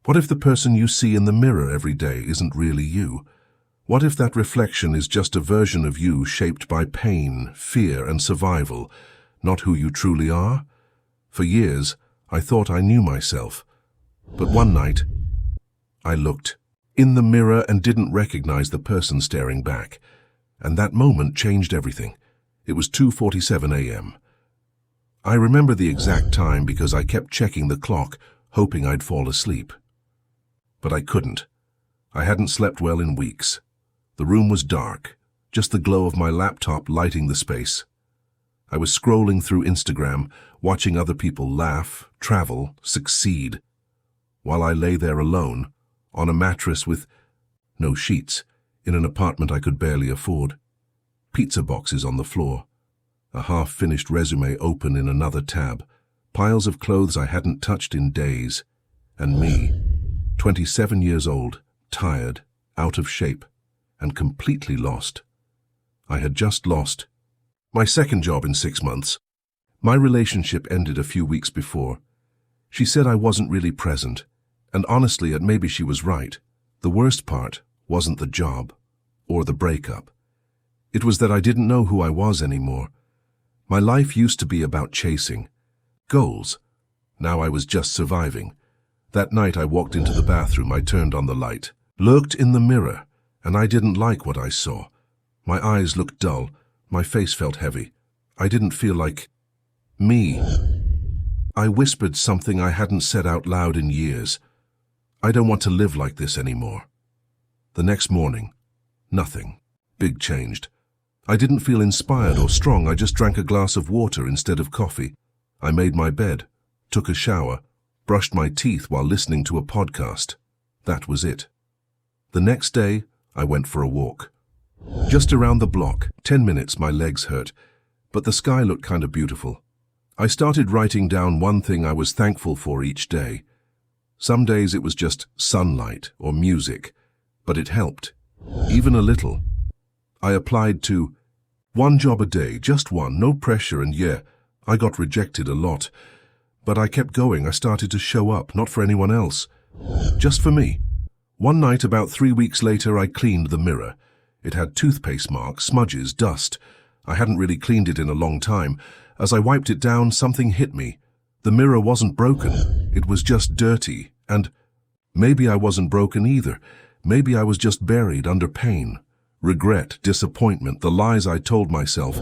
What if the person you see in the mirror every day isn't really you? What if that reflection is just a version of you shaped by pain, fear, and survival, not who you truly are? For years, I thought I knew myself. But one night, I looked in the mirror and didn't recognize the person staring back. And that moment changed everything. It was 2:47 a.m. I remember the exact time because I kept checking the clock, hoping I'd fall asleep. But I couldn't. I hadn't slept well in weeks. The room was dark, just the glow of my laptop lighting the space. I was scrolling through Instagram, watching other people laugh, travel, succeed, while I lay there alone, on a mattress with no sheets, in an apartment I could barely afford. Pizza boxes on the floor, a half-finished resume open in another tab, piles of clothes I hadn't touched in days, and me, 27 years old, tired, out of shape, and completely lost. I had just lost my second job in 6 months. My relationship ended a few weeks before. She said I wasn't really present, and honestly, maybe she was right. The worst part wasn't the job or the breakup. It was that I didn't know who I was anymore. My life used to be about chasing goals. Now I was just surviving. That night I walked into the bathroom, I turned on the light, looked in the mirror, and I didn't like what I saw. My eyes looked dull, my face felt heavy. I didn't feel like me. I whispered something I hadn't said out loud in years. I don't want to live like this anymore. The next morning, nothing big changed. I didn't feel inspired or strong, I just drank a glass of water instead of coffee. I made my bed, took a shower, brushed my teeth while listening to a podcast. That was it. The next day, I went for a walk. Just around the block, 10 minutes, my legs hurt, but the sky looked kind of beautiful. I started writing down one thing I was thankful for each day. Some days it was just sunlight or music, but it helped, even a little. I applied to one job a day, just one, no pressure, and yeah, I got rejected a lot. But I kept going. I started to show up, not for anyone else, just for me. One night, about 3 weeks later, I cleaned the mirror. It had toothpaste marks, smudges, dust. I hadn't really cleaned it in a long time. As I wiped it down, something hit me. The mirror wasn't broken. It was just dirty. And maybe I wasn't broken either. Maybe I was just buried under pain, regret, disappointment, the lies I told myself.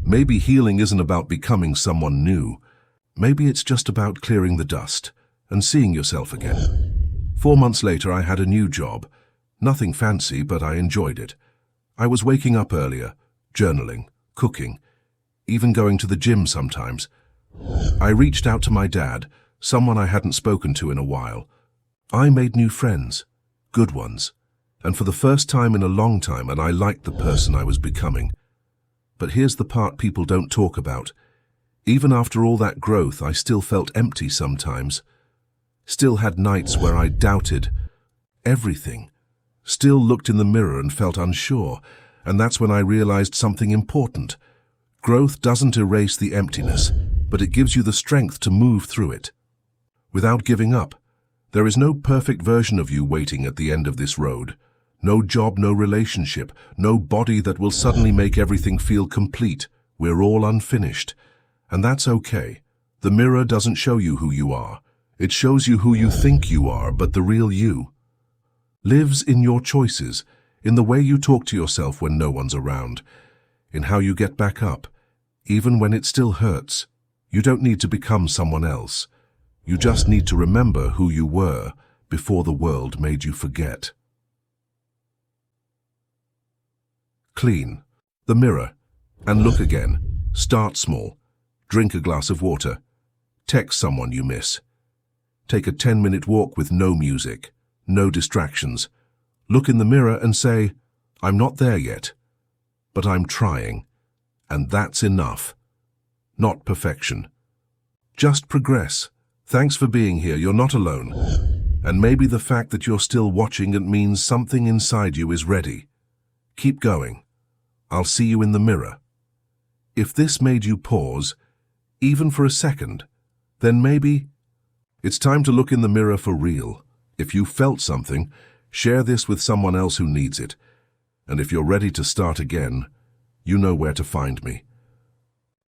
Maybe healing isn't about becoming someone new. Maybe it's just about clearing the dust and seeing yourself again. 4 months later, I had a new job. Nothing fancy, but I enjoyed it. I was waking up earlier, journaling, cooking, even going to the gym sometimes. I reached out to my dad, someone I hadn't spoken to in a while. I made new friends, good ones, and for the first time in a long time, and I liked the person I was becoming. But here's the part people don't talk about. Even after all that growth, I still felt empty sometimes. Still had nights where I doubted everything. Still looked in the mirror and felt unsure. And that's when I realized something important. Growth doesn't erase the emptiness, but it gives you the strength to move through it. Without giving up, there is no perfect version of you waiting at the end of this road. No job, no relationship, no body that will suddenly make everything feel complete. We're all unfinished. And that's okay. The mirror doesn't show you who you are. It shows you who you think you are, but the real you lives in your choices, in the way you talk to yourself when no one's around, in how you get back up, even when it still hurts. You don't need to become someone else. You just need to remember who you were before the world made you forget. Clean the mirror and look again. Start small. Drink a glass of water. Text someone you miss. Take a 10-minute walk with no music, no distractions. Look in the mirror and say, I'm not there yet, but I'm trying. And that's enough. Not perfection. Just progress. Thanks for being here. You're not alone. And maybe the fact that you're still watching, it means something inside you is ready. Keep going. I'll see you in the mirror. If this made you pause, even for a second, then maybe it's time to look in the mirror for real. If you felt something, share this with someone else who needs it. And if you're ready to start again, you know where to find me.